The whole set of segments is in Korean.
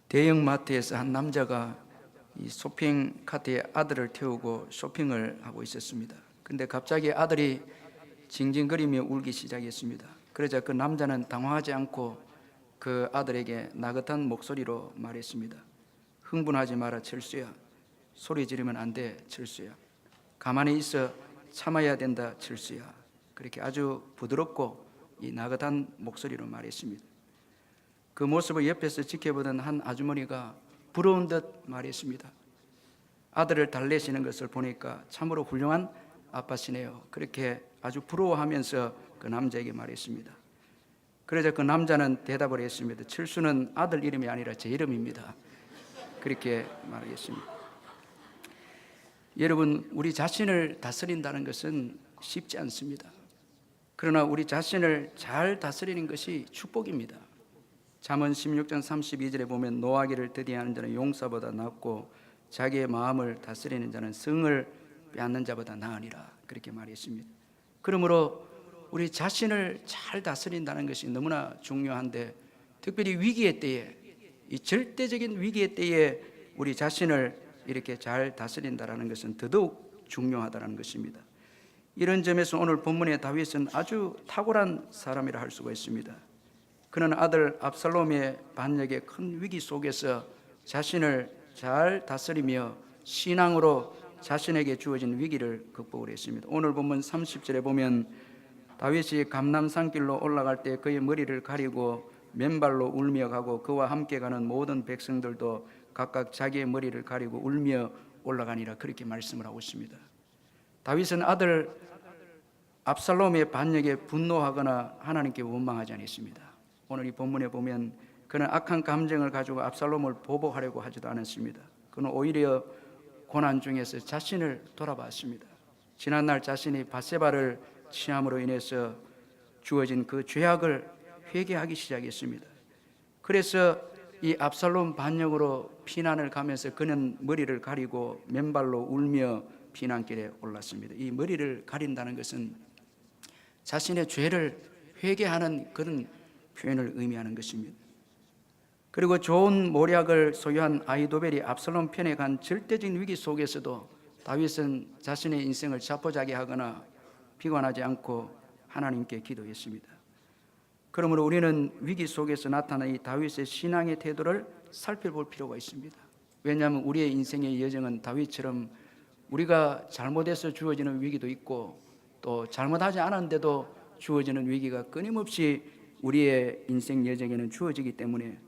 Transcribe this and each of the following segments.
대형 마트에서 한 남자가 이 쇼핑 카트에 아들을 태우고 쇼핑을 하고 있었습니다. 근데 갑자기 아들이 징징거리며 울기 시작했습니다. 그러자 그 남자는 당황하지 않고 그 아들에게 나긋한 목소리로 말했습니다. 흥분하지 마라, 철수야. 소리 지르면 안 돼, 철수야. 가만히 있어, 참아야 된다, 철수야. 그렇게 아주 부드럽고 이 나긋한 목소리로 말했습니다. 그 모습을 옆에서 지켜보던 한 아주머니가 부러운 듯 말했습니다. 아들을 달래시는 것을 보니까 참으로 훌륭한 아빠시네요. 그렇게 아주 부러워하면서 그 남자에게 말했습니다. 그러자 그 남자는 대답을 했습니다. 철수는 아들 이름이 아니라 제 이름입니다. 그렇게 말하겠습니다. 여러분, 우리 자신을 다스린다는 것은 쉽지 않습니다. 그러나 우리 자신을 잘 다스리는 것이 축복입니다. 잠언 16장 32절에 보면 노하기를 더디하는 자는 용사보다 낫고 자기의 마음을 다스리는 자는 성을 빼앗는 자보다 나으니라. 그렇게 말했습니다. 그러므로 우리 자신을 잘 다스린다는 것이 너무나 중요한데, 특별히 위기의 때에, 이 절대적인 위기의 때에 우리 자신을 이렇게 잘 다스린다는 것은 더더욱 중요하다는 것입니다. 이런 점에서 오늘 본문의 다윗은 아주 탁월한 사람이라 할 수가 있습니다. 그는 아들 압살롬의 반역의 큰 위기 속에서 자신을 잘 다스리며 신앙으로 자신에게 주어진 위기를 극복을 했습니다. 오늘 본문 30절에 보면 다윗이 감람산길로 올라갈 때 그의 머리를 가리고 맨발로 울며 가고 그와 함께 가는 모든 백성들도 각각 자기의 머리를 가리고 울며 올라가니라. 그렇게 말씀을 하고 있습니다. 다윗은 아들 압살롬의 반역에 분노하거나 하나님께 원망하지 않았습니다. 오늘 이 본문에 보면 그는 악한 감정을 가지고 압살롬을 보복하려고 하지도 않았습니다. 그는 오히려 고난 중에서 자신을 돌아봤습니다. 지난날 자신이 밧세바를 취함으로 인해서 주어진 그 죄악을 회개하기 시작했습니다. 그래서 이 압살롬 반역으로 피난을 가면서 그는 머리를 가리고 맨발로 울며 피난길에 올랐습니다. 이 머리를 가린다는 것은 자신의 죄를 회개하는 그런 표현을 의미하는 것입니다. 그리고 좋은 모략을 소유한 아히도벨이 압살롬 편에 간 절대적인 위기 속에서도 다윗은 자신의 인생을 자포자기하거나 비관하지 않고 하나님께 기도했습니다. 그러므로 우리는 위기 속에서 나타난 이 다윗의 신앙의 태도를 살펴볼 필요가 있습니다. 왜냐하면 우리의 인생의 여정은 다윗처럼 우리가 잘못해서 주어지는 위기도 있고 또 잘못하지 않았는데도 주어지는 위기가 끊임없이 우리의 인생 여정에는 주어지기 때문에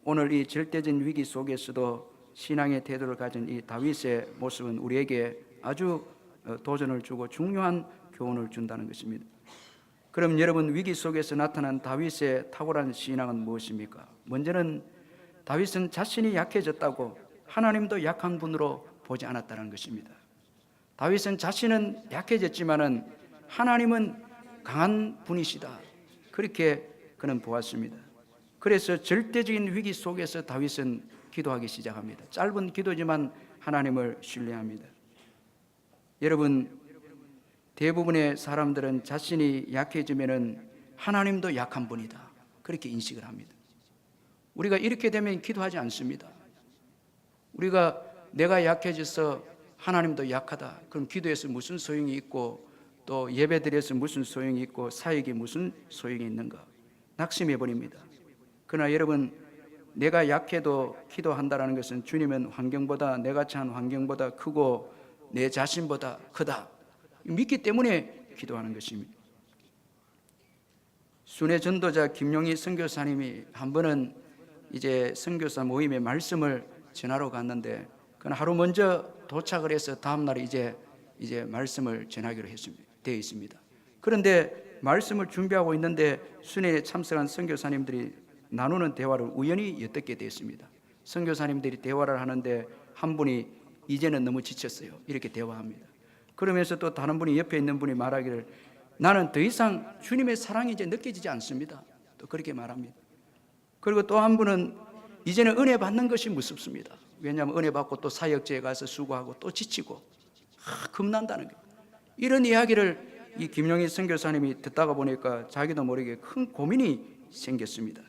오늘 이 절대적인 위기 속에서도 신앙의 태도를 가진 이 다윗의 모습은 우리에게 아주 도전을 주고 중요한 교훈을 준다는 것입니다. 그럼 여러분, 위기 속에서 나타난 다윗의 탁월한 신앙은 무엇입니까? 먼저는 다윗은 자신이 약해졌다고 하나님도 약한 분으로 보지 않았다는 것입니다. 다윗은 자신은 약해졌지만은 하나님은 강한 분이시다. 그렇게 그는 보았습니다. 그래서 절대적인 위기 속에서 다윗은 기도하기 시작합니다. 짧은 기도지만 하나님을 신뢰합니다. 여러분, 대부분의 사람들은 자신이 약해지면은 하나님도 약한 분이다. 그렇게 인식을 합니다. 우리가 이렇게 되면 기도하지 않습니다. 우리가 내가 약해져서 하나님도 약하다. 그럼 기도해서 무슨 소용이 있고 또 예배드려서 무슨 소용이 있고 사역이 무슨 소용이 있는가? 낙심해 버립니다. 그러나 여러분, 내가 약해도 기도한다는 것은 주님은 환경보다, 내가 처한 환경보다 크고 내 자신보다 크다. 믿기 때문에 기도하는 것입니다. 순회 전도자 김용희 선교사님이 한 번은 이제 선교사 모임에 말씀을 전하러 갔는데 그는 하루 먼저 도착을 해서 다음 날에 이제 말씀을 전하기로 되어 있습니다. 그런데 말씀을 준비하고 있는데 순회에 참석한 선교사님들이 나누는 대화를 우연히 엿듣게 되었습니다. 선교사님들이 대화를 하는데 한 분이 이제는 너무 지쳤어요. 이렇게 대화합니다. 그러면서 또 다른 분이 옆에 있는 분이 말하기를 나는 더 이상 주님의 사랑이 이제 느껴지지 않습니다. 또 그렇게 말합니다. 그리고 또 한 분은 이제는 은혜 받는 것이 무섭습니다. 왜냐하면 은혜 받고 또 사역지에 가서 수고하고 또 지치고 겁난다는 거예요. 이런 이야기를 이 김용희 선교사님이 듣다가 보니까 자기도 모르게 큰 고민이 생겼습니다.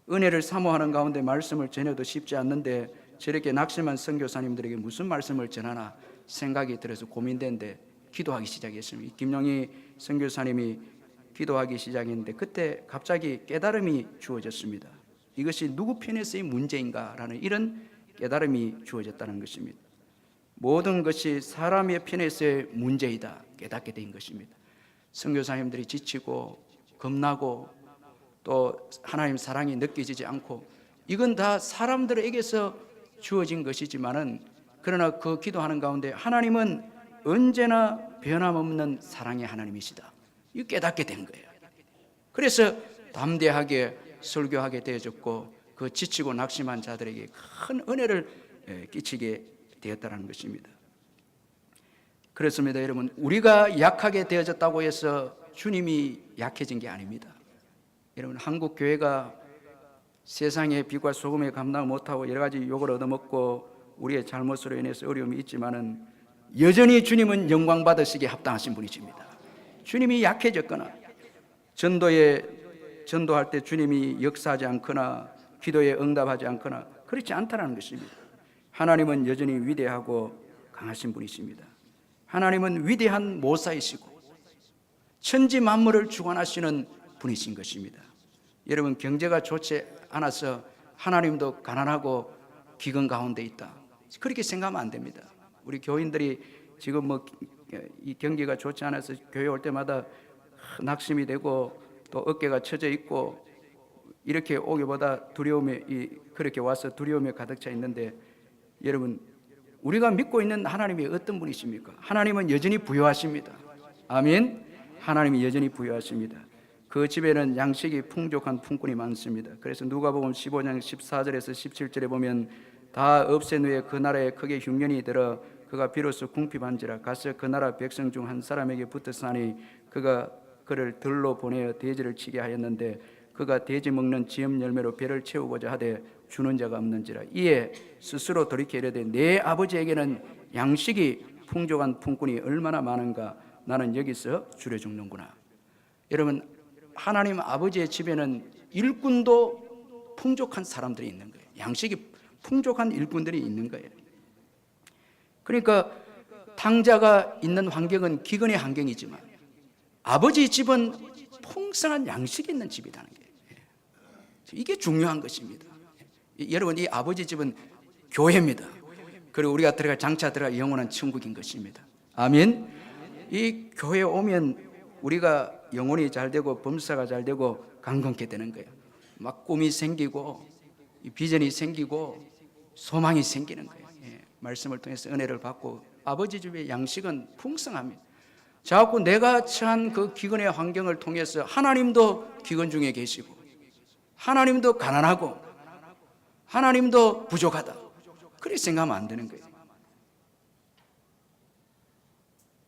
은혜를 사모하는 가운데 말씀을 전해도 쉽지 않는데 저렇게 낙심한 선교사님들에게 무슨 말씀을 전하나 생각이 들어서 고민되는데 기도하기 시작했습니다. 김용희 선교사님이 기도하기 시작했는데 그때 갑자기 깨달음이 주어졌습니다. 이것이 누구 편에서의 문제인가라는 이런 깨달음이 주어졌다는 것입니다. 모든 것이 사람의 편에서의 문제이다 깨닫게 된 것입니다. 선교사님들이 지치고 겁나고 또 하나님 사랑이 느껴지지 않고 이건 다 사람들에게서 주어진 것이지만은 그러나 그 기도하는 가운데 하나님은 언제나 변함없는 사랑의 하나님이시다. 이거 깨닫게 된 거예요. 그래서 담대하게 설교하게 되어졌고 그 지치고 낙심한 자들에게 큰 은혜를 끼치게 되었다는 것입니다. 그렇습니다. 여러분, 우리가 약하게 되어졌다고 해서 주님이 약해진 게 아닙니다. 여러분, 한국 교회가 세상의 빛과 소금에 감당 못하고 여러 가지 욕을 얻어먹고 우리의 잘못으로 인해서 어려움이 있지만은 여전히 주님은 영광 받으시기에 합당하신 분이십니다. 주님이 약해졌거나 전도할 때 주님이 역사하지 않거나 기도에 응답하지 않거나 그렇지 않다는 것입니다. 하나님은 여전히 위대하고 강하신 분이십니다. 하나님은 위대한 모사이시고 천지 만물을 주관하시는 분이신 것입니다. 여러분, 경제가 좋지 않아서 하나님도 가난하고 기근 가운데 있다, 그렇게 생각하면 안 됩니다. 우리 교인들이 지금 이 경기가 좋지 않아서 교회 올 때마다 낙심이 되고 또 어깨가 처져 있고 이렇게 오기보다 두려움에 그렇게 와서 두려움에 가득 차 있는데, 여러분, 우리가 믿고 있는 하나님이 어떤 분이십니까? 하나님은 여전히 부유하십니다. 아멘. 하나님이 여전히 부유하십니다. 그 집에는 양식이 풍족한 품꾼이 많습니다. 그래서 누가복음 15장 14절에서 17절에 보면 다 없앤 후에 그 나라에 크게 흉년이 들어 그가 비로소 궁핍한지라 가서 그 나라 백성 중 한 사람에게 붙었사니 그가 그를 들로 보내어 돼지를 치게 하였는데 그가 돼지 먹는 지엄 열매로 배를 채우고자 하되 주는 자가 없는지라. 이에 스스로 돌이켜 이르되 내 아버지에게는 양식이 풍족한 품꾼이 얼마나 많은가, 나는 여기서 줄여 죽는구나. 여러분, 하나님 아버지의 집에는 일꾼도 풍족한 사람들이 있는 거예요. 양식이 풍족한 일꾼들이 있는 거예요. 그러니까 탕자가 있는 환경은 기근의 환경이지만 아버지 집은 풍성한 양식이 있는 집이라는 게, 이게 중요한 것입니다. 여러분, 이 아버지 집은 교회입니다. 그리고 우리가 장차 들어갈 영원한 천국인 것입니다. 아멘. 이 교회에 오면 우리가 영혼이 잘 되고 범사가 잘 되고 강건케 되는 거예요. 막 꿈이 생기고 비전이 생기고 소망이 생기는 거예요. 말씀을 통해서 은혜를 받고 아버지 집의 양식은 풍성합니다. 자꾸 내가 처한 그 기근의 환경을 통해서 하나님도 기근 중에 계시고 하나님도 가난하고 하나님도 부족하다, 그렇게 생각하면 안 되는 거예요.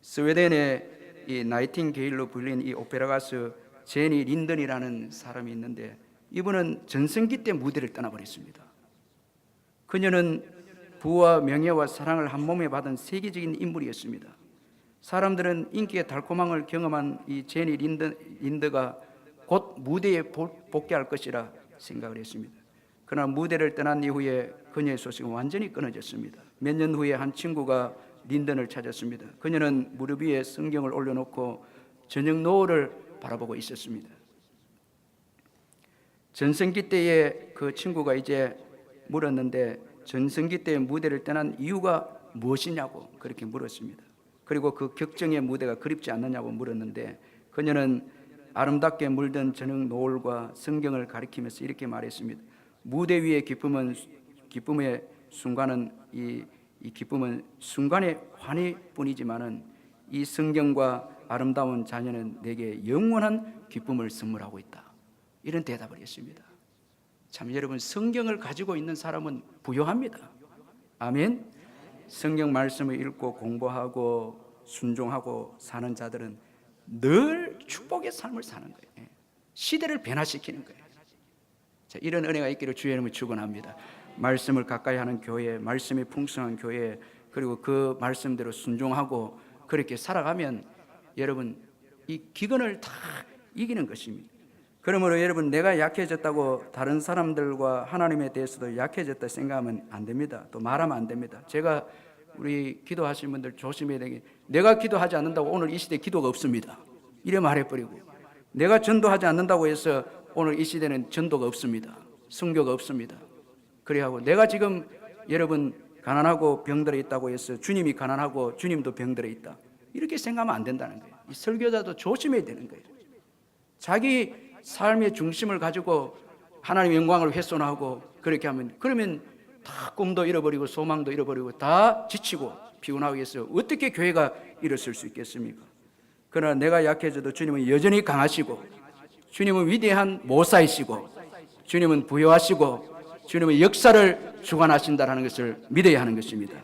스웨덴의 이 나이팅게일로 불린 이 오페라 가수 제니 린던이라는 사람이 있는데 이분은 전성기 때 무대를 떠나버렸습니다. 그녀는 부와 명예와 사랑을 한 몸에 받은 세계적인 인물이었습니다. 사람들은 인기의 달콤함을 경험한 이 제니 린더가 곧 무대에 복귀할 것이라 생각을 했습니다. 그러나 무대를 떠난 이후에 그녀의 소식은 완전히 끊어졌습니다. 몇 년 후에 한 친구가 린던을 찾았습니다. 그녀는 무릎 위에 성경을 올려놓고 저녁 노을을 바라보고 있었습니다. 전성기 때에 그 친구가 이제 물었는데 전성기 때의 무대를 떠난 이유가 무엇이냐고 그렇게 물었습니다. 그리고 그 격정의 무대가 그립지 않느냐고 물었는데 그녀는 아름답게 물든 저녁 노을과 성경을 가리키면서 이렇게 말했습니다. 무대 위의 기쁨의 순간은 이 기쁨은 순간의 환희뿐이지만은 이 성경과 아름다운 자녀는 내게 영원한 기쁨을 선물하고 있다, 이런 대답을 했습니다. 참, 여러분, 성경을 가지고 있는 사람은 부유합니다. 아멘. 성경 말씀을 읽고 공부하고 순종하고 사는 자들은 늘 축복의 삶을 사는 거예요. 시대를 변화시키는 거예요. 자, 이런 은혜가 있기를 주의 이름으로 축원합니다. 말씀을 가까이 하는 교회, 말씀이 풍성한 교회, 그리고 그 말씀대로 순종하고 그렇게 살아가면 여러분 이 기근을 다 이기는 것입니다. 그러므로 여러분, 내가 약해졌다고 다른 사람들과 하나님에 대해서도 약해졌다 생각하면 안 됩니다. 또 말하면 안 됩니다. 제가 우리 기도하시는 분들 조심해야 되는 게, 내가 기도하지 않는다고 오늘 이 시대에 기도가 없습니다, 이래 말해버리고, 내가 전도하지 않는다고 해서 오늘 이 시대는 전도가 없습니다, 선교가 없습니다. 그래하고 내가 지금 여러분 가난하고 병들어 있다고 해서 주님이 가난하고 주님도 병들어 있다, 이렇게 생각하면 안 된다는 거예요. 이 설교자도 조심해야 되는 거예요. 자기 삶의 중심을 가지고 하나님의 영광을 훼손하고 그렇게 하면, 그러면 다 꿈도 잃어버리고 소망도 잃어버리고 다 지치고 피곤하고 해서 어떻게 교회가 일어설 수 있겠습니까? 그러나 내가 약해져도 주님은 여전히 강하시고, 주님은 위대한 모사이시고, 주님은 부여하시고, 주님은 역사를 주관하신다는 것을 믿어야 하는 것입니다.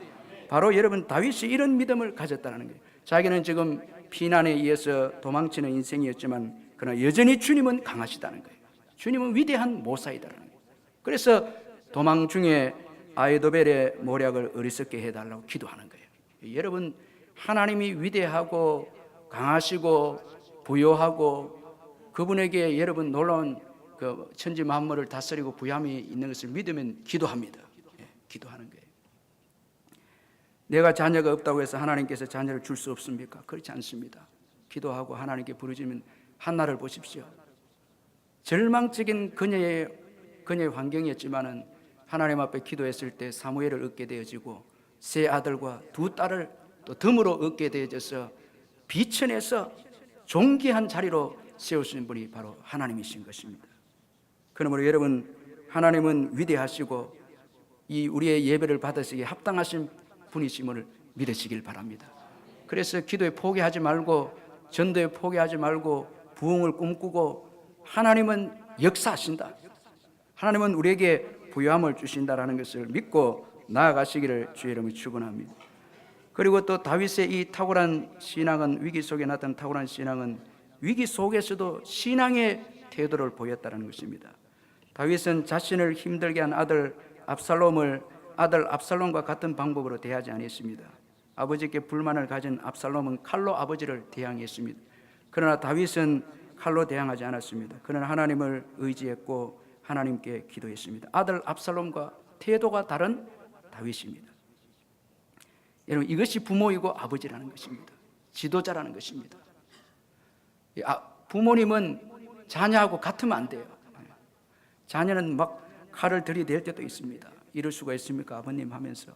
바로 여러분, 다윗이 이런 믿음을 가졌다는 거예요. 자기는 지금 피난에 의해서 도망치는 인생이었지만 그러나 여전히 주님은 강하시다는 거예요. 주님은 위대한 모사이다라는 거예요. 그래서 도망 중에 아이도벨의 모략을 어리석게 해달라고 기도하는 거예요. 여러분, 하나님이 위대하고 강하시고 부요하고 그분에게 여러분 놀라운 그 천지 만물을 다스리고 부함이 있는 것을 믿으면 기도합니다. 기도하는 거예요. 내가 자녀가 없다고 해서 하나님께서 자녀를 줄 수 없습니까? 그렇지 않습니다. 기도하고 하나님께 부르짖으면 한나를 보십시오. 절망적인 그녀의 환경이었지만은 하나님 앞에 기도했을 때 사무엘을 얻게 되어지고 세 아들과 두 딸을 또 덤으로 얻게 되어져서 비천에서 존귀한 자리로 세우신 분이 바로 하나님이신 것입니다. 그러므로 여러분, 하나님은 위대하시고 이 우리의 예배를 받으시기에 합당하신 분이심을 믿으시길 바랍니다. 그래서 기도에 포기하지 말고, 전도에 포기하지 말고, 부흥을 꿈꾸고, 하나님은 역사하신다, 하나님은 우리에게 부요함을 주신다라는 것을 믿고 나아가시기를 주의 이름으로 축원합니다. 그리고 또 다윗의 이 탁월한 신앙은, 위기 속에 나타난 탁월한 신앙은 위기 속에서도 신앙의 태도를 보였다는 것입니다. 다윗은 자신을 힘들게 한 아들 압살롬과 같은 방법으로 대하지 않았습니다. 아버지께 불만을 가진 압살롬은 칼로 아버지를 대항했습니다. 그러나 다윗은 칼로 대항하지 않았습니다. 그는 하나님을 의지했고 하나님께 기도했습니다. 아들 압살롬과 태도가 다른 다윗입니다. 여러분, 이것이 부모이고 아버지라는 것입니다. 지도자라는 것입니다. 부모님은 자녀하고 같으면 안 돼요. 자녀는 막 칼을 들이댈 때도 있습니다. 이럴 수가 있습니까, 아버님 하면서.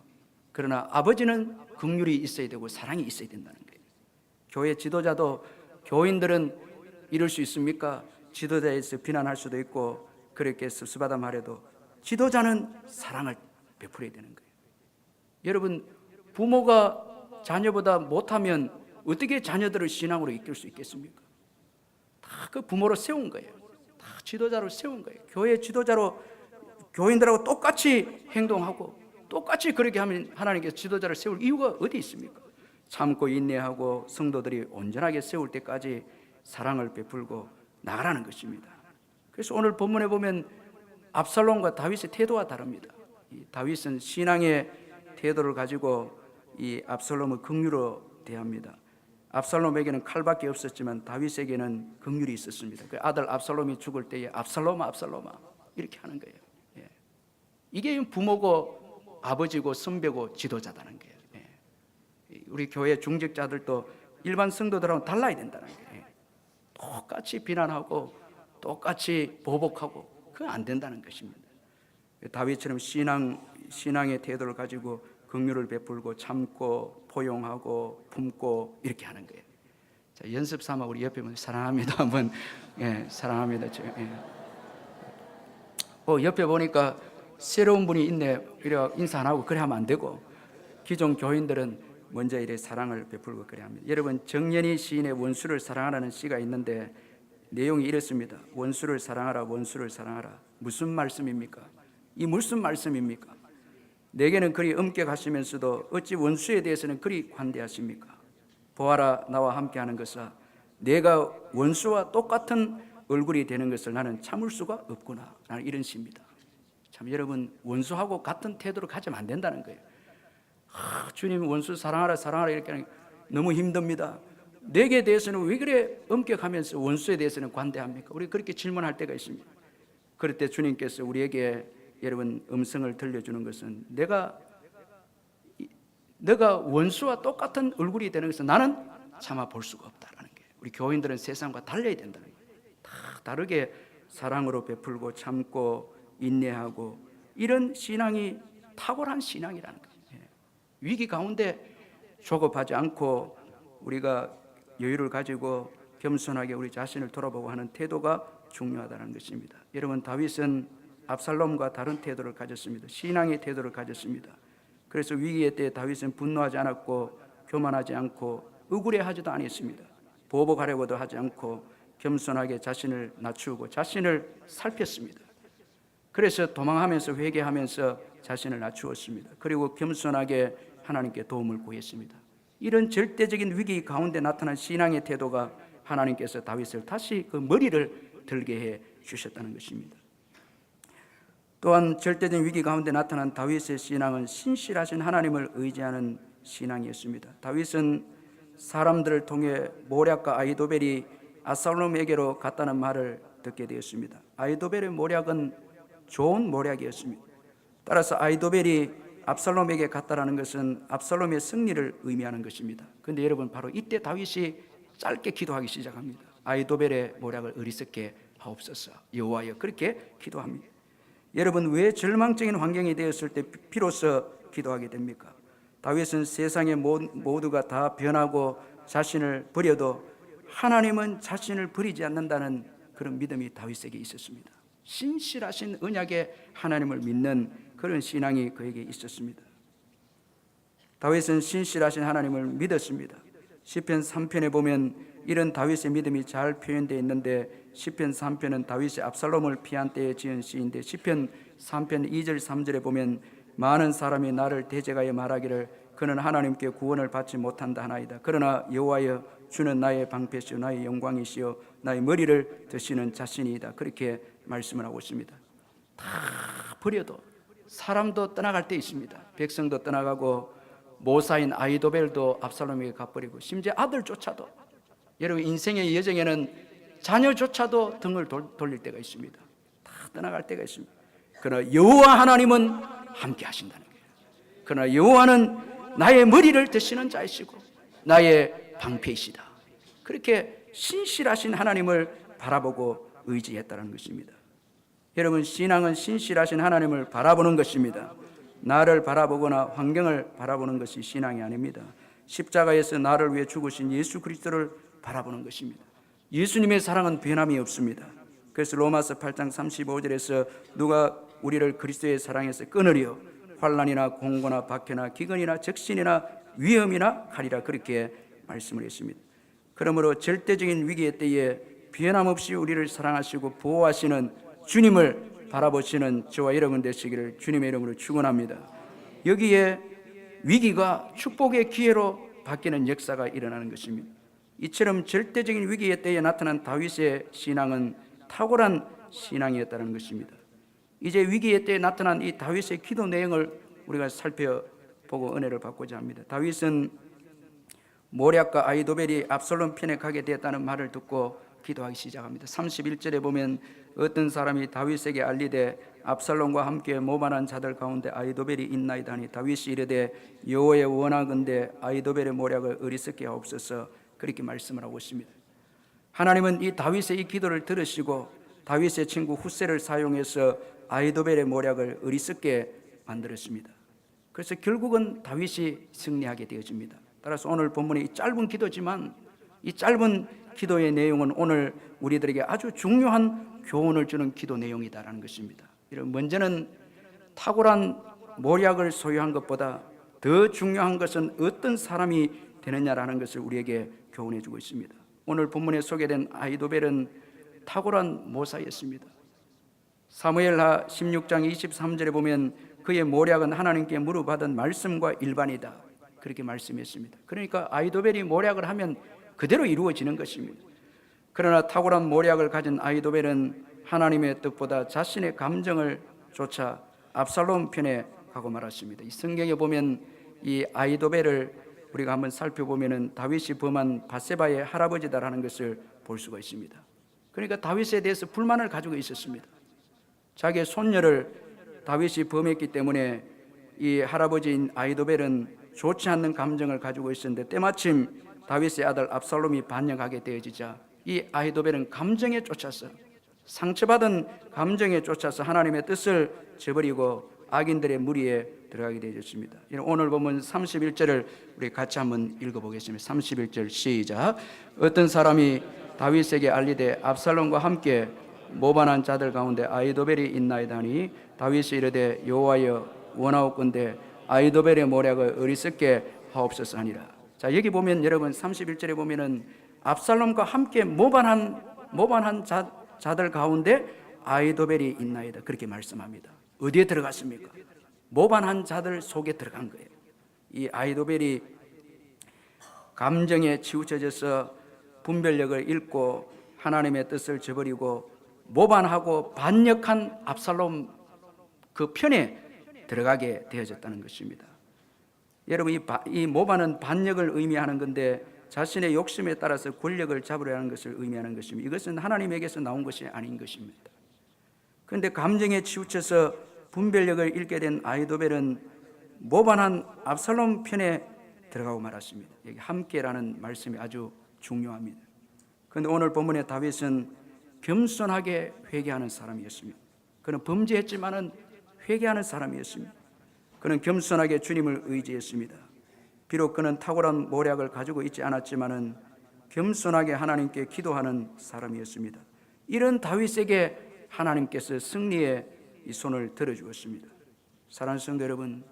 그러나 아버지는 긍휼이 있어야 되고 사랑이 있어야 된다는 거예요. 교회 지도자도, 교인들은 이럴 수 있습니까? 지도자에서 비난할 수도 있고 그렇게 섭섭하다 말해도 지도자는 사랑을 베풀어야 되는 거예요. 여러분, 부모가 자녀보다 못하면 어떻게 자녀들을 신앙으로 이끌 수 있겠습니까? 다 그 부모로 세운 거예요. 다 지도자로 세운 거예요. 교회 지도자로 교인들하고 똑같이 행동하고 똑같이 그렇게 하면 하나님께서 지도자를 세울 이유가 어디 있습니까? 참고 인내하고 성도들이 온전하게 세울 때까지 사랑을 베풀고 나가라는 것입니다. 그래서 오늘 본문에 보면 압살롬과 다윗의 태도가 다릅니다. 다윗은 신앙의 태도를 가지고 이 압살롬을 긍휼로 대합니다. 압살롬에게는 칼밖에 없었지만 다윗에게는 긍휼이 있었습니다. 그 아들 압살롬이 죽을 때에 압살롬아 이렇게 하는 거예요. 이게 부모고 아버지고 선배고 지도자다는 거예요. 우리 교회 중직자들도 일반 성도들하고는 달라야 된다는 거예요. 똑같이 비난하고 똑같이 보복하고 그건 안 된다는 것입니다. 다윗처럼 신앙의 태도를 가지고 긍휼을 베풀고 참고 포용하고 품고 이렇게 하는 거예요. 자, 연습 삼아 우리 옆에 보면 사랑합니다 한번. 사랑합니다. 옆에 보니까 새로운 분이 있네. 이래 인사 안 하고 그래 하면 안 되고, 기존 교인들은 먼저 이래 사랑을 베풀고 그래 합니다. 여러분, 정연희 시인의 원수를 사랑하라는 시가 있는데 내용이 이렇습니다. 원수를 사랑하라, 원수를 사랑하라. 무슨 말씀입니까? 이 무슨 말씀입니까? 내게는 그리 엄격하시면서도 어찌 원수에 대해서는 그리 관대하십니까? 보아라, 나와 함께하는 것아, 내가 원수와 똑같은 얼굴이 되는 것을 나는 참을 수가 없구나. 나는 이런 시입니다. 참, 여러분, 원수하고 같은 태도를 가지면 안 된다는 거예요. 주님 원수 사랑하라 이렇게 하는 게 너무 힘듭니다. 내게 대해서는 왜 그래 엄격하면서 원수에 대해서는 관대합니까? 우리 그렇게 질문할 때가 있습니다. 그럴 때 주님께서 우리에게 여러분 음성을 들려주는 것은 내가 원수와 똑같은 얼굴이 되는 것은 나는 참아 볼 수가 없다라는 게, 우리 교인들은 세상과 달라야 된다는 게, 다 다르게 사랑으로 베풀고 참고 인내하고 이런 신앙이 탁월한 신앙이라는 거예요. 위기 가운데 조급하지 않고 우리가 여유를 가지고 겸손하게 우리 자신을 돌아보고 하는 태도가 중요하다는 것입니다. 여러분, 다윗은 압살롬과 다른 태도를 가졌습니다. 신앙의 태도를 가졌습니다. 그래서 위기의 때 다윗은 분노하지 않았고 교만하지 않고 억울해하지도 않았습니다. 보복하려고도 하지 않고 겸손하게 자신을 낮추고 자신을 살폈습니다. 그래서 도망하면서 회개하면서 자신을 낮추었습니다. 그리고 겸손하게 하나님께 도움을 구했습니다. 이런 절대적인 위기 가운데 나타난 신앙의 태도가 하나님께서 다윗을 다시 그 머리를 들게 해 주셨다는 것입니다. 또한 절대적인 위기 가운데 나타난 다윗의 신앙은 신실하신 하나님을 의지하는 신앙이었습니다. 다윗은 사람들을 통해 모략과 아히도벨이 압살롬에게로 갔다는 말을 듣게 되었습니다. 아히도벨의 모략은 좋은 모략이었습니다. 따라서 아히도벨이 압살롬에게 갔다라는 것은 압살롬의 승리를 의미하는 것입니다. 그런데 여러분, 바로 이때 다윗이 짧게 기도하기 시작합니다. 아히도벨의 모략을 어리석게 하옵소서 여호와여, 그렇게 기도합니다. 여러분, 왜 절망적인 환경이 되었을 때 비로소 기도하게 됩니까? 다윗은 세상의 모두가 다 변하고 자신을 버려도 하나님은 자신을 버리지 않는다는 그런 믿음이 다윗에게 있었습니다. 신실하신 언약의 하나님을 믿는 그런 신앙이 그에게 있었습니다. 다윗은 신실하신 하나님을 믿었습니다. 시편 3편에 보면 이런 다윗의 믿음이 잘 표현되어 있는데, 시편 3편은 다윗이 압살롬을 피한 때에 지은 시인데, 시편 3편 2절 3절에 보면 많은 사람이 나를 대적하여 말하기를 그는 하나님께 구원을 받지 못한다 하나이다. 그러나 여호와여, 주는 나의 방패시오 나의 영광이시오 나의 머리를 드시는 자신이다. 그렇게 말씀을 하고 있습니다. 다 버려도 사람도 떠나갈 때 있습니다. 백성도 떠나가고 모사인 아히도벨도 압살롬에게 가버리고 심지어 아들조차도, 여러분 인생의 여정에는 자녀조차도 등을 돌릴 때가 있습니다. 다 떠나갈 때가 있습니다. 그러나 여호와 하나님은 함께 하신다는 거예요. 그러나 여호와는 나의 머리를 드시는 자이시고 나의 방패이시다. 그렇게 신실하신 하나님을 바라보고 의지했다는 것입니다. 여러분, 신앙은 신실하신 하나님을 바라보는 것입니다. 나를 바라보거나 환경을 바라보는 것이 신앙이 아닙니다. 십자가에서 나를 위해 죽으신 예수 그리스도를 바라보는 것입니다. 예수님의 사랑은 변함이 없습니다. 그래서 로마서 8장 35절에서 누가 우리를 그리스도의 사랑에서 끊으리요? 환난이나 공고나 박해나 기근이나 적신이나 위험이나 칼이라, 그렇게 말씀을 했습니다. 그러므로 절대적인 위기의 때에 변함없이 우리를 사랑하시고 보호하시는 주님을 바라보시는 저와 여러분 되시기를 주님의 이름으로 축원합니다. 여기에 위기가 축복의 기회로 바뀌는 역사가 일어나는 것입니다. 이처럼 절대적인 위기의 때에 나타난 다윗의 신앙은 탁월한 신앙이었다는 것입니다. 이제 위기의 때에 나타난 이 다윗의 기도 내용을 우리가 살펴보고 은혜를 받고자 합니다. 다윗은 모략과 아히도벨이 압살롬 편에 가게 되었다는 말을 듣고 기도하기 시작합니다. 31절에 보면 어떤 사람이 다윗에게 알리되 압살롬과 함께 모반한 자들 가운데 아히도벨이 있나이다 하니 다윗이 이르되 여호와의 원하건대 아히도벨의 모략을 어리석게 하옵소서, 그렇게 말씀을 하고 있습니다. 하나님은 이 다윗의 이 기도를 들으시고 다윗의 친구 후세를 사용해서 아히도벨의 모략을 어리석게 만들었습니다. 그래서 결국은 다윗이 승리하게 되어집니다. 따라서 오늘 본문의 이 짧은 기도지만 이 짧은 기도의 내용은 오늘 우리들에게 아주 중요한 교훈을 주는 기도 내용이다라는 것입니다. 먼저는 탁월한 모략을 소유한 것보다 더 중요한 것은 어떤 사람이 되느냐라는 것을 우리에게 교훈해 주고 있습니다. 오늘 본문에 소개된 아히도벨은 탁월한 모사였습니다. 사무엘하 16장 23절에 보면 그의 모략은 하나님께 물어받은 말씀과 일반이다, 그렇게 말씀했습니다. 그러니까 아히도벨이 모략을 하면 그대로 이루어지는 것입니다. 그러나 탁월한 모략을 가진 아히도벨은 하나님의 뜻보다 자신의 감정을 쫓아 압살롬 편에 가고 말았습니다. 이 성경에 보면 이 아히도벨을 우리가 한번 살펴보면은 다윗이 범한 바세바의 할아버지다라는 것을 볼 수가 있습니다. 그러니까 다윗에 대해서 불만을 가지고 있었습니다. 자기의 손녀를 다윗이 범했기 때문에 이 할아버지인 아히도벨은 좋지 않는 감정을 가지고 있었는데, 때마침 다윗의 아들 압살롬이 반역하게 되어지자 이 아히도벨은 감정에 쫓아서, 상처받은 감정에 쫓아서 하나님의 뜻을 저버리고 악인들의 무리에 들어가게 되었습니다. 오늘 보면 31절을 우리 같이 한번 읽어보겠습니다. 31절 시작. 어떤 사람이 다윗에게 알리되 압살롬과 함께 모반한 자들 가운데 아히도벨이 있나이다 하니 다윗이 이르되 여호와여 원하옵건대 아히도벨의 모략을 어리석게 하옵소서 하니라. 자, 여기 보면 여러분 31절에 보면은 압살롬과 함께 모반한 자들 가운데 아히도벨이 있나이다 그렇게 말씀합니다. 어디에 들어갔습니까? 모반한 자들 속에 들어간 거예요. 이 아히도벨이 감정에 치우쳐져서 분별력을 잃고 하나님의 뜻을 저버리고 모반하고 반역한 압살롬 그 편에 들어가게 되어졌다는 것입니다. 여러분, 이 모반은 반역을 의미하는 건데 자신의 욕심에 따라서 권력을 잡으려는 것을 의미하는 것입니다. 이것은 하나님에게서 나온 것이 아닌 것입니다. 그런데 감정에 치우쳐서 분별력을 잃게 된 아히도벨은 모반한 압살롬 편에 들어가고 말았습니다. 여기 함께라는 말씀이 아주 중요합니다. 그런데 오늘 본문의 다윗은 겸손하게 회개하는 사람이었습니다. 그는 범죄했지만은 회개하는 사람이었습니다. 그는 겸손하게 주님을 의지했습니다. 비록 그는 탁월한 모략을 가지고 있지 않았지만은 겸손하게 하나님께 기도하는 사람이었습니다. 이런 다윗에게 하나님께서 승리의 이 손을 들어주었습니다. 사랑하는 성도 여러분,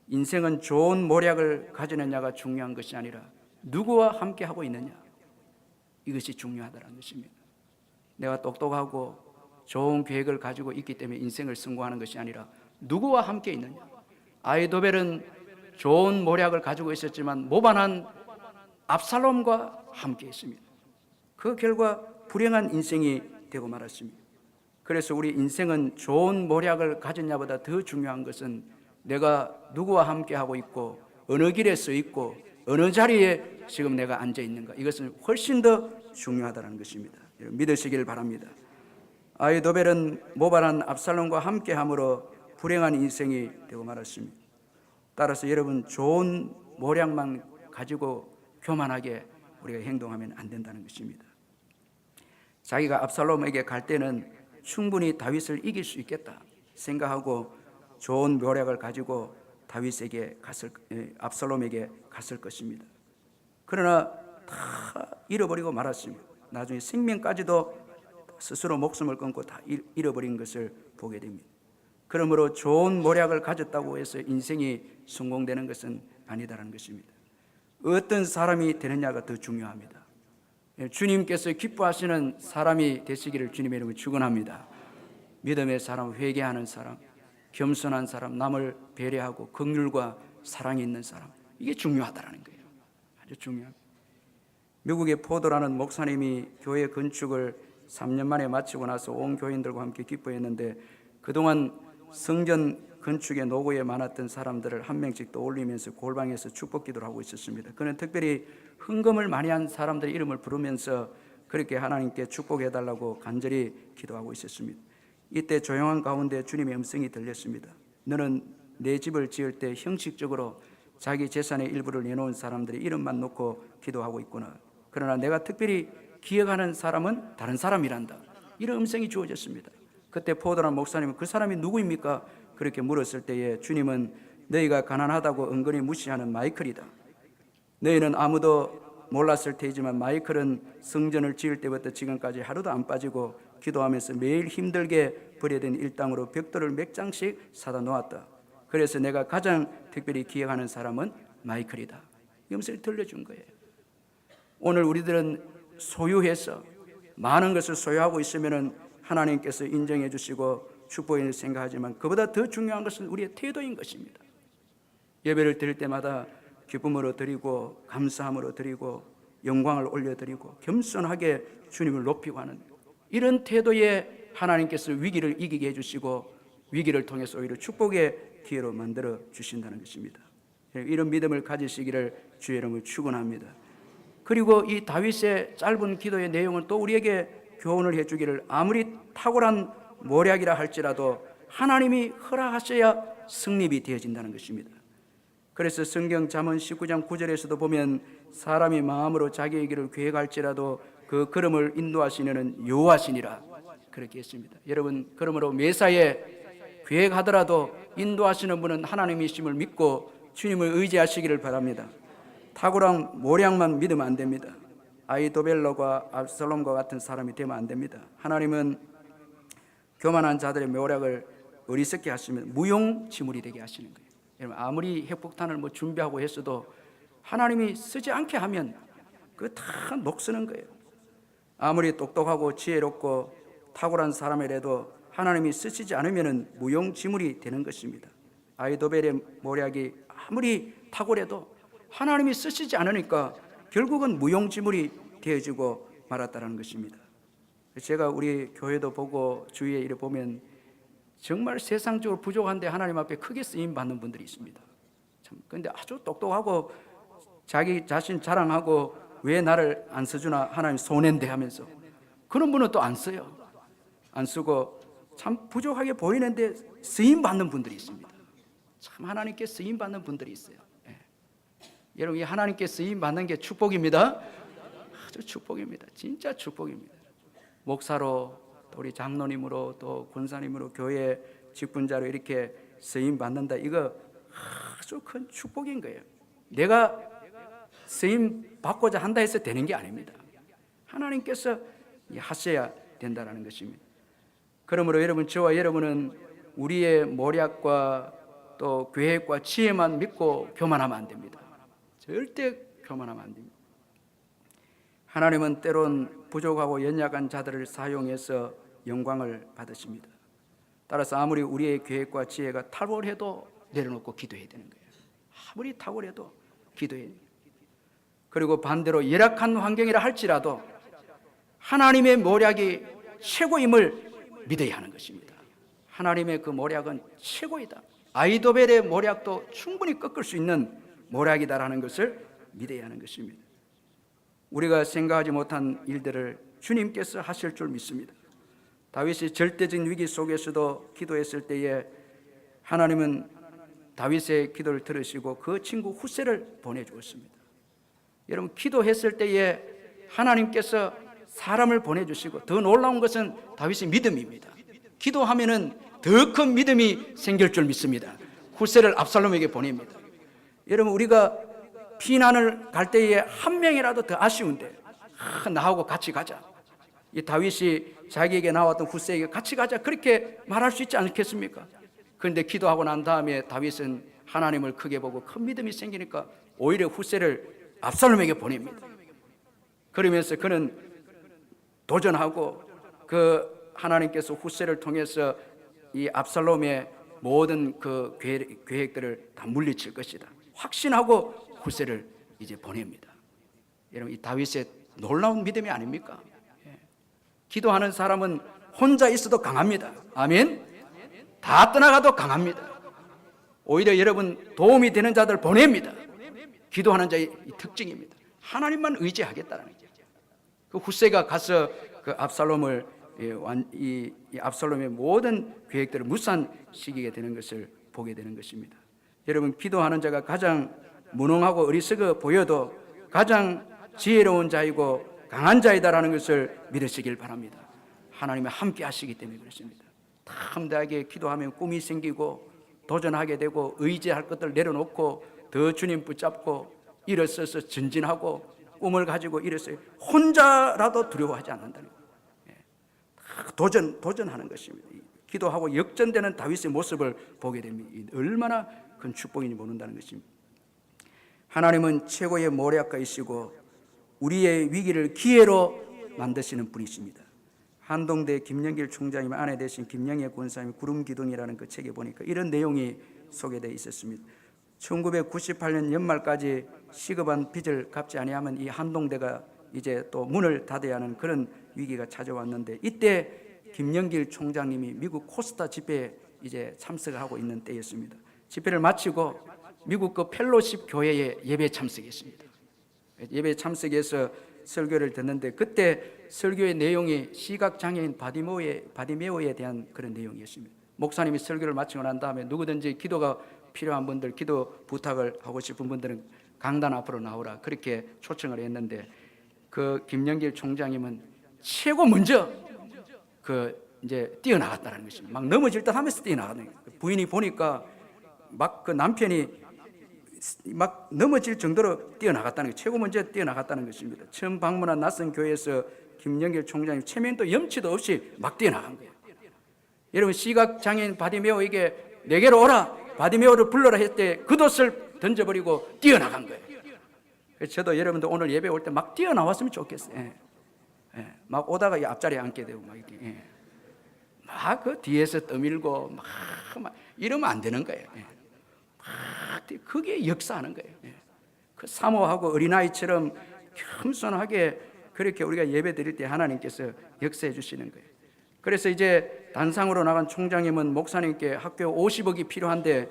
인생은 좋은 모략을 가지느냐가 중요한 것이 아니라 누구와 함께 하고 있느냐, 이것이 중요하다는 것입니다. 내가 똑똑하고 좋은 계획을 가지고 있기 때문에 인생을 성공하는 것이 아니라 누구와 함께 있느냐. 아히도벨은 좋은 모략을 가지고 있었지만 모반한 압살롬과 함께 있습니다. 그 결과 불행한 인생이 되고 말았습니다. 그래서 우리 인생은 좋은 모략을 가졌냐보다 더 중요한 것은 내가 누구와 함께 하고 있고 어느 길에 서 있고 어느 자리에 지금 내가 앉아 있는가, 이것은 훨씬 더 중요하다는 것입니다. 믿으시길 바랍니다. 아히도벨은 모반한 압살롬과 함께 함으로 불행한 인생이 되고 말았습니다. 따라서 여러분, 좋은 모략만 가지고 교만하게 우리가 행동하면 안 된다는 것입니다. 자기가 압살롬에게 갈 때는 충분히 다윗을 이길 수 있겠다 생각하고 좋은 모략을 가지고 압살롬에게 갔을 것입니다. 그러나 다 잃어버리고 말았습니다. 나중에 생명까지도 스스로 목숨을 끊고 다 잃어버린 것을 보게 됩니다. 그러므로 좋은 모략을 가졌다고 해서 인생이 성공되는 것은 아니다라는 것입니다. 어떤 사람이 되느냐가 더 중요합니다. 주님께서 기뻐하시는 사람이 되시기를 주님의 이름으로 축원합니다. 믿음의 사람, 회개하는 사람, 겸손한 사람, 남을 배려하고 긍휼과 사랑이 있는 사람, 이게 중요하다라는 거예요. 아주 중요합니다. 미국의 포도라는 목사님이 교회 건축을 3년 만에 마치고 나서 온 교인들과 함께 기뻐했는데, 그동안 성전 건축의 노고에 많았던 사람들을 한 명씩 떠올리면서 골방에서 축복 기도를 하고 있었습니다. 그는 특별히 헌금을 많이 한 사람들의 이름을 부르면서 그렇게 하나님께 축복해달라고 간절히 기도하고 있었습니다. 이때 조용한 가운데 주님의 음성이 들렸습니다. 너는 내 집을 지을 때 형식적으로 자기 재산의 일부를 내놓은 사람들의 이름만 놓고 기도하고 있구나. 그러나 내가 특별히 기억하는 사람은 다른 사람이란다. 이런 음성이 주어졌습니다. 그때 포도란 목사님은 그 사람이 누구입니까? 그렇게 물었을 때에 주님은 너희가 가난하다고 은근히 무시하는 마이클이다. 너희는 아무도 몰랐을 테지만 마이클은 성전을 지을 때부터 지금까지 하루도 안 빠지고 기도하면서 매일 힘들게 버려진 일당으로 벽돌을 몇 장씩 사다 놓았다. 그래서 내가 가장 특별히 기억하는 사람은 마이클이다. 이 음성을 들려준 거예요. 오늘 우리들은 소유해서 많은 것을 소유하고 있으면 하나님께서 인정해 주시고 축복을 생각하지만 그보다 더 중요한 것은 우리의 태도인 것입니다. 예배를 드릴 때마다 기쁨으로 드리고 감사함으로 드리고 영광을 올려드리고 겸손하게 주님을 높이고 하는 이런 태도에 하나님께서 위기를 이기게 해주시고 위기를 통해서 오히려 축복의 기회로 만들어 주신다는 것입니다. 이런 믿음을 가지시기를 주의 이름으로 축원합니다. 그리고 이 다윗의 짧은 기도의 내용은 또 우리에게 교훈을 해주기를, 아무리 탁월한 모략이라 할지라도 하나님이 허락하셔야 승립이 되어진다는 것입니다. 그래서 성경 잠언 19장 9절에서도 보면 사람이 마음으로 자기의 길을 계획할지라도 그 걸음을 인도하시는 여호와시니라 그렇게 했습니다. 여러분, 그러므로 매사에 계획하더라도 인도하시는 분은 하나님이심을 믿고 주님을 의지하시기를 바랍니다. 탁월한 모략만 믿으면 안 됩니다. 아히도벨과 압살롬과 같은 사람이 되면 안 됩니다. 하나님은 교만한 자들의 모략을 어리석게 하시면 무용지물이 되게 하시는 거예요. 여러분, 아무리 핵폭탄을 준비하고 했어도 하나님이 쓰지 않게 하면 그거 다 녹쓰는 거예요. 아무리 똑똑하고 지혜롭고 탁월한 사람이라도 하나님이 쓰시지 않으면 무용지물이 되는 것입니다. 아히도벨의 모략이 아무리 탁월해도 하나님이 쓰시지 않으니까 결국은 무용지물이 되어지고 말았다는 것입니다. 제가 우리 교회도 보고 주위에 이래 보면 정말 세상적으로 부족한데 하나님 앞에 크게 쓰임 받는 분들이 있습니다. 참, 근데 아주 똑똑하고 자기 자신 자랑하고 왜 나를 안 써주나 하나님 손해인데 하면서 그런 분은 또 안 써요. 안 쓰고 참 부족하게 보이는데 쓰임 받는 분들이 있습니다. 참 하나님께 쓰임 받는 분들이 있어요. 여러분, 이 하나님께 쓰임 받는 게 축복입니다. 아주 축복입니다. 진짜 축복입니다. 목사로, 또 우리 장로님으로, 또 권사님으로, 교회 직분자로 이렇게 쓰임 받는다. 이거 아주 큰 축복인 거예요. 내가 쓰임 받고자 한다 해서 되는 게 아닙니다. 하나님께서 하셔야 된다는 것입니다. 그러므로 여러분, 저와 여러분은 우리의 모략과 또 계획과 지혜만 믿고 교만하면 안 됩니다. 절대 교만하면 안 됩니다. 하나님은 때론 부족하고 연약한 자들을 사용해서 영광을 받으십니다. 따라서 아무리 우리의 계획과 지혜가 탁월해도 내려놓고 기도해야 되는 거예요. 아무리 탁월해도 기도해야 돼요. 그리고 반대로 열악한 환경이라 할지라도 하나님의 모략이 최고임을 믿어야 하는 것입니다. 하나님의 그 모략은 최고이다. 아히도벨의 모략도 충분히 꺾을 수 있는 모략이다라는 것을 믿어야 하는 것입니다. 우리가 생각하지 못한 일들을 주님께서 하실 줄 믿습니다. 다윗이 절대적인 위기 속에서도 기도했을 때에 하나님은 다윗의 기도를 들으시고 그 친구 후세를 보내주었습니다. 여러분, 기도했을 때에 하나님께서 사람을 보내주시고, 더 놀라운 것은 다윗의 믿음입니다. 기도하면은 더 큰 믿음이 생길 줄 믿습니다. 후세를 압살롬에게 보냅니다. 여러분, 우리가 피난을 갈 때에 한 명이라도 더 아쉬운데 나하고 같이 가자. 이 다윗이 자기에게 나왔던 후세에게 같이 가자 그렇게 말할 수 있지 않겠습니까? 그런데 기도하고 난 다음에 다윗은 하나님을 크게 보고 큰 믿음이 생기니까 오히려 후세를 압살롬에게 보냅니다. 그러면서 그는 도전하고 그 하나님께서 후세를 통해서 이 압살롬의 모든 그 계획들을 다 물리칠 것이다 확신하고 후세를 이제 보냅니다. 여러분, 이 다윗의 놀라운 믿음이 아닙니까? 기도하는 사람은 혼자 있어도 강합니다. 아멘. 다 떠나가도 강합니다. 오히려 여러분, 도움이 되는 자들 보냅니다. 기도하는 자의 특징입니다. 하나님만 의지하겠다는 거죠. 그 후세가 가서 그 압살롬을 이 압살롬의 모든 계획들을 무산시키게 되는 것을 보게 되는 것입니다. 여러분, 기도하는 자가 가장 무능하고 어리석어 보여도 가장 지혜로운 자이고 강한 자이다라는 것을 믿으시길 바랍니다. 하나님이 함께 하시기 때문에 그렇습니다. 담대하게 기도하면 꿈이 생기고 도전하게 되고 의지할 것들 내려놓고 더 주님 붙잡고 일어서서 전진하고 꿈을 가지고 일어서요. 혼자라도 두려워하지 않는다는 거예요. 도전하는 것입니다. 기도하고 역전되는 다윗의 모습을 보게 됩니다. 얼마나 큰 축복인지 모른다는 것입니다. 하나님은 최고의 모략가이시고 우리의 위기를 기회로 만드시는 분이십니다. 한동대 김영길 총장님 아내 되신 김영애 권사님의 구름기둥이라는 그 책에 보니까 이런 내용이 소개되어 있었습니다. 1998년 연말까지 시급한 빚을 갚지 아니하면 이 한동대가 이제 또 문을 닫아야 하는 그런 위기가 찾아왔는데, 이때 김영길 총장님이 미국 코스타 집회에 이제 참석을 하고 있는 때였습니다. 집회를 마치고 미국 그 펠로십 교회에 예배 참석했습니다. 예배 참석해서 설교를 듣는데 그때 설교의 내용이 시각장애인 바디메오에 대한 그런 내용이었습니다. 목사님이 설교를 마치고 난 다음에 누구든지 기도가 필요한 분들, 기도 부탁을 하고 싶은 분들은 강단 앞으로 나오라 그렇게 초청을 했는데 그 김영길 총장님은 최고 먼저 이제 뛰어나갔다는 것입니다. 막 넘어질 듯 하면서 뛰어나가는 거예요. 부인이 보니까 막 그 남편이 막 넘어질 정도로 뛰어나갔다는 거예요. 최고 먼저 뛰어나갔다는 것입니다. 처음 방문한 낯선 교회에서 김영길 총장님 체면도 염치도 없이 막 뛰어나간 거예요. 여러분 시각장애인 바디메오에게 내게로 오라, 바디메오를 불러라 했을 때 겉옷을 던져버리고 뛰어나간 거예요. 그래서 저도 여러분들 오늘 예배 올 때 막 뛰어나왔으면 좋겠어요. 막 오다가 이 앞자리에 앉게 되고 막 이렇게 막 그 뒤에서 떠밀고 막 이러면 안 되는 거예요. 막 그게 역사하는 거예요. 그 사모하고 어린아이처럼 겸손하게 그렇게 우리가 예배 드릴 때 하나님께서 역사해 주시는 거예요. 그래서 이제 단상으로 나간 총장님은 목사님께 학교 50억이 필요한데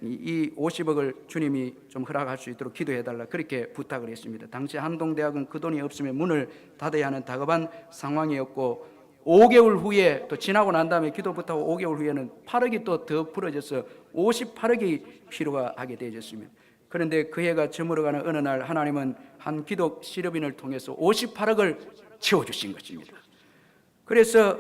이 50억을 주님이 좀 허락할 수 있도록 기도해달라 그렇게 부탁을 했습니다. 당시 한동대학은 그 돈이 없으면 문을 닫아야 하는 다급한 상황이었고 5개월 후에 또 지나고 난 다음에 기도 부탁하고 5개월 후에는 8억이 또 더 풀어져서 58억이 필요가 하게 되어졌습니다. 그런데 그 해가 저물어가는 어느 날 하나님은 한 기독 실업인을 통해서 58억을 채워주신 것입니다. 그래서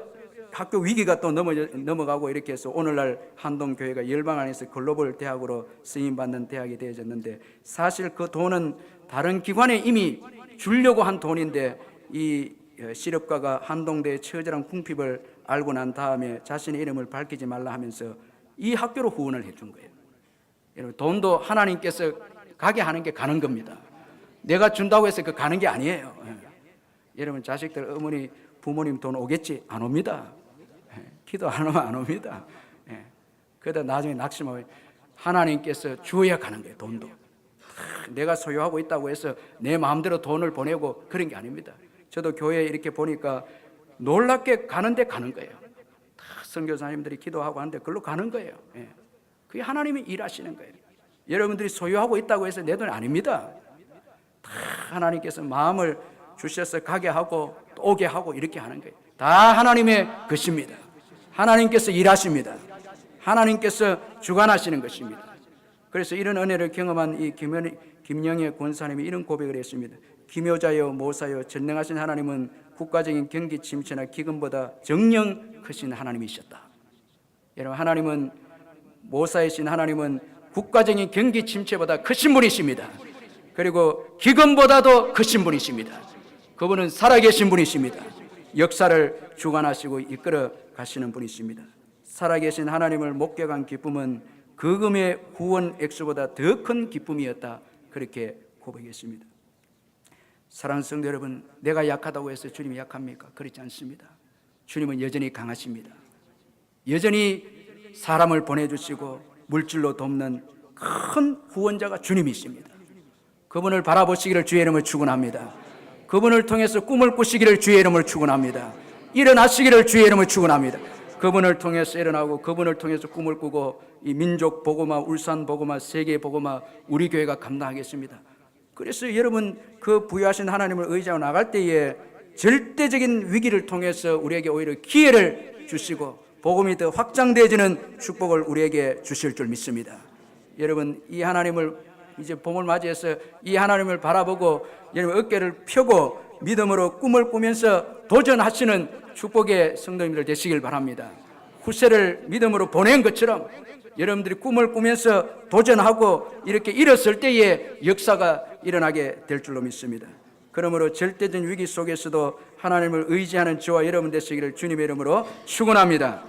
학교 위기가 또 넘어가고 이렇게 해서 오늘날 한동교회가 열방 안에서 글로벌 대학으로 쓰임받는 대학이 되어졌는데 사실 그 돈은 다른 기관에 이미 주려고 한 돈인데 이 실업가가 한동대의 처절한 궁핍을 알고 난 다음에 자신의 이름을 밝히지 말라 하면서 이 학교로 후원을 해준 거예요. 여러분 돈도 하나님께서 가게 하는 게 가는 겁니다. 내가 준다고 해서 그 가는 게 아니에요. 여러분 자식들 어머니 부모님 돈 오겠지? 안 옵니다. 기도 안 하면 안 옵니다. 그러다 나중에 낙심하고 하나님께서 주어야 가는 거예요. 돈도 내가 소유하고 있다고 해서 내 마음대로 돈을 보내고 그런 게 아닙니다. 저도 교회에 이렇게 보니까 놀랍게 가는데 가는 거예요. 다 선교사님들이 기도하고 하는데 그걸로 가는 거예요. 그게 하나님이 일하시는 거예요. 여러분들이 소유하고 있다고 해서 내 돈이 아닙니다. 다 하나님께서 마음을 주셔서 가게 하고 또 오게 하고 이렇게 하는 거예요. 다 하나님의 것입니다. 하나님께서 일하십니다. 하나님께서 주관하시는 것입니다. 그래서 이런 은혜를 경험한 이 김영애 권사님이 이런 고백을 했습니다. 기묘자여 모사여 전능하신 하나님은 국가적인 경기 침체나 기근보다 정령 크신 하나님이셨다. 여러분 하나님은 모사이신 하나님은 국가적인 경기 침체보다 크신 분이십니다. 그리고 기근보다도 크신 분이십니다. 그분은 살아계신 분이십니다. 역사를 주관하시고 이끌어 가시는 분이십니다. 살아계신 하나님을 목격한 기쁨은 그금의 후원 액수보다 더 큰 기쁨이었다. 그렇게 고백했습니다. 사랑하는 성도 여러분, 내가 약하다고 해서 주님이 약합니까? 그렇지 않습니다. 주님은 여전히 강하십니다. 여전히 사람을 보내주시고 물질로 돕는 큰 후원자가 주님이십니다. 그분을 바라보시기를 주의 이름을 축원합니다. 그분을 통해서 꿈을 꾸시기를 주의 이름을 축원합니다. 일어나시기를 주의 이름을 축원합니다. 그분을 통해서 일어나고 그분을 통해서 꿈을 꾸고 이 민족 복음화, 울산 복음화, 세계 복음화 우리 교회가 감당하겠습니다. 그래서 여러분 그 부여하신 하나님을 의지하고 나갈 때에 절대적인 위기를 통해서 우리에게 오히려 기회를 주시고 복음이 더 확장되어지는 축복을 우리에게 주실 줄 믿습니다. 여러분 이 하나님을 이제 봄을 맞이해서 이 하나님을 바라보고 여러분 어깨를 펴고 믿음으로 꿈을 꾸면서 도전하시는 축복의 성도님들 되시길 바랍니다. 후세를 믿음으로 보낸 것처럼 여러분들이 꿈을 꾸면서 도전하고 이렇게 일었을 때에 역사가 일어나게 될 줄로 믿습니다. 그러므로 절대적인 위기 속에서도 하나님을 의지하는 저와 여러분 되시기를 주님의 이름으로 축원합니다.